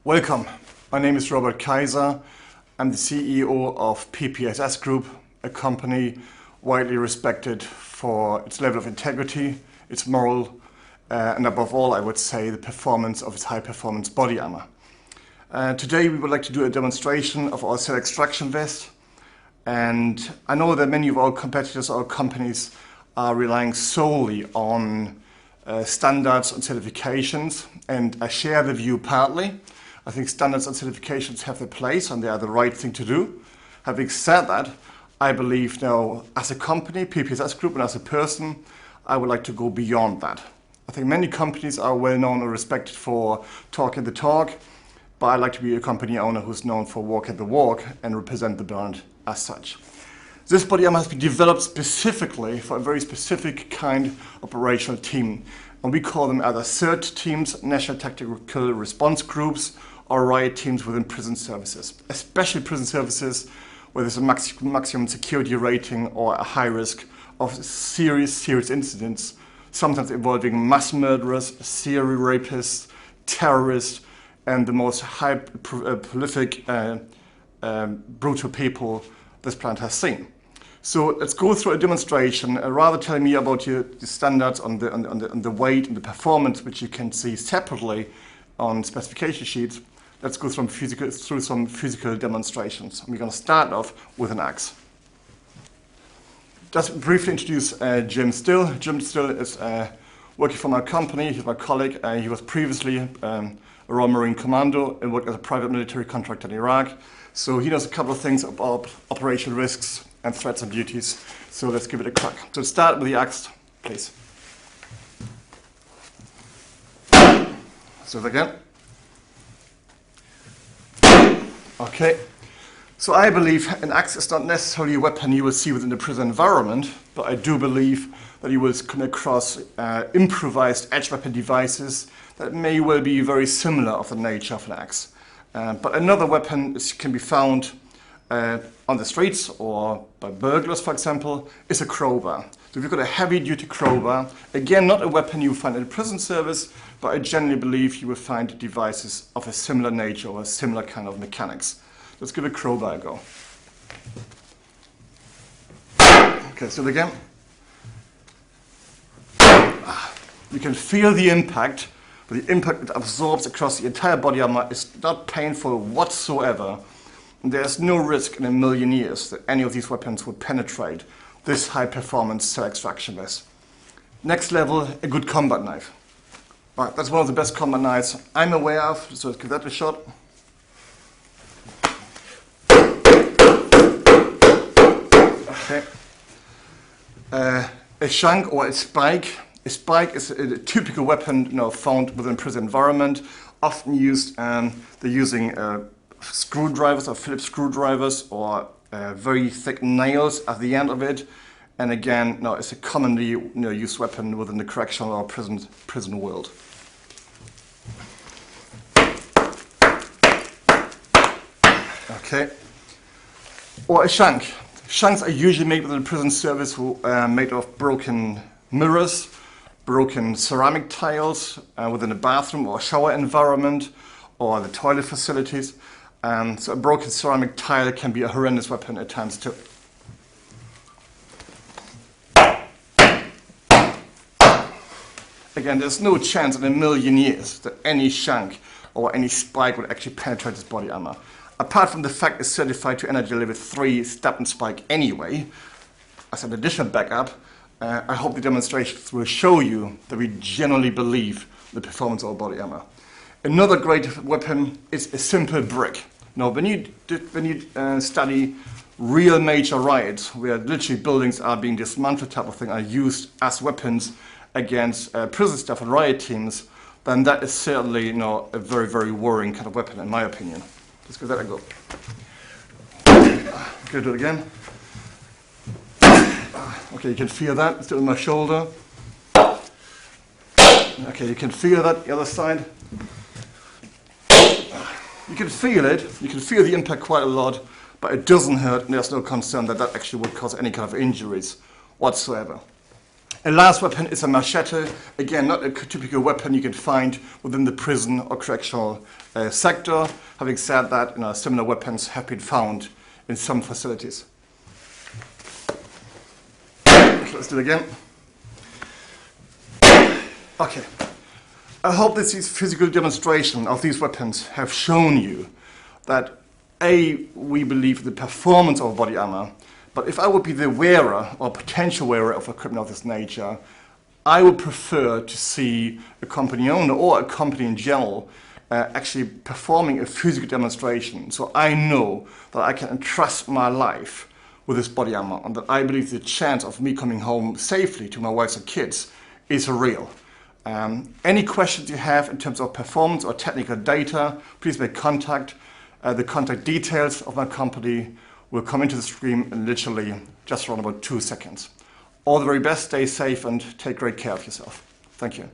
Welcome. My name is Robert Kaiser. I'm the CEO of PPSS Group, a company widely respected for its level of integrity, its moral, and above all, I would say, the performance of its high-performance body armor. Today, we would like to do a demonstration of our cell extraction vest. And I know that many of our competitors or companies are relying solely on standards and certifications, and I share the view partly. I think standards and certifications have their place and they are the right thing to do. Having said that, I believe now as a company, PPSS Group, and as a person, I would like to go beyond that. I think many companies are well known and respected for talking the talk, but I'd like to be a company owner who's known for walking the walk and represent the brand as such. This body armor has been developed specifically for a very specific kind of operational team. And we call them either CERT teams, National Tactical Response Groups, or riot teams within prison services, especially prison services where there's a maximum security rating or a high risk of serious incidents, sometimes involving mass murderers, serial rapists, terrorists, and the most prolific, brutal people this planet has seen. So let's go through a demonstration, rather telling me about the standards on the weight and the performance, which you can see separately on specification sheets. Let's go through some physical demonstrations. We're going to start off with an axe. Just briefly introduce Jim Still. Jim Still is working for my company. He's my colleague. He was previously a Royal Marine Commando and worked as a private military contractor in Iraq. So he knows a couple of things about operational risks and threats and duties. So let's give it a crack. So start with the axe, please. So again. Okay. So I believe an axe is not necessarily a weapon you will see within the prison environment, but I do believe that you will come across improvised edge weapon devices that may well be very similar of the nature of an axe. But another weapon can be found on the streets or by burglars, for example, is a crowbar. So if you've got a heavy-duty crowbar, again, not a weapon you find in a prison service, but I generally believe you will find devices of a similar nature or a similar kind of mechanics. Let's give a crowbar a go. Okay, so again. You can feel the impact, but the impact it absorbs across the entire body armor is not painful whatsoever. There's no risk in a million years that any of these weapons would penetrate this high-performance cell extraction vest. Next level, a good combat knife. Right, that's one of the best combat knives I'm aware of, so let's give that a shot. Okay. A shank or a spike. A spike is a typical weapon found within a prison environment, often used, they're using screwdrivers or Phillips screwdrivers or very thick nails at the end of it. And again, it's a commonly used weapon within the correctional or prison world. Okay. Or a shank. Shanks are usually made within the prison service, made of broken mirrors, broken ceramic tiles within a bathroom or shower environment or the toilet facilities. So a broken ceramic tile can be a horrendous weapon at times too. Again, there's no chance in a million years that any shank or any spike would actually penetrate this body armor. Apart from the fact it's certified to energy level 3 step and spike anyway, as an additional backup, I hope the demonstrations will show you that we generally believe the performance of our body armor. Another great weapon is a simple brick. Now, when you study real major riots, where literally buildings are being dismantled type of thing, are used as weapons against prison staff and riot teams, then that is certainly a very, very worrying kind of weapon, in my opinion. Let's give that a go. Okay, do it again. Okay, you can feel that. It's doing my shoulder. Okay, you can feel that, the other side. You can feel it. You can feel the impact quite a lot, but it doesn't hurt, and there's no concern that that actually would cause any kind of injuries whatsoever. A last weapon is a machete. Again, not a typical weapon you can find within the prison or correctional sector. Having said that, similar weapons have been found in some facilities. Let's do it again. Okay. I hope that this physical demonstration of these weapons have shown you that we believe the performance of body armor, but if I would be the wearer or potential wearer of equipment of this nature, I would prefer to see a company owner or a company in general actually performing a physical demonstration, so I know that I can entrust my life with this body armor, and that I believe the chance of me coming home safely to my wife and kids is real. Any questions you have in terms of performance or technical data, please make contact. The contact details of my company will come into the stream in literally just around about 2 seconds. All the very best, stay safe and take great care of yourself. Thank you.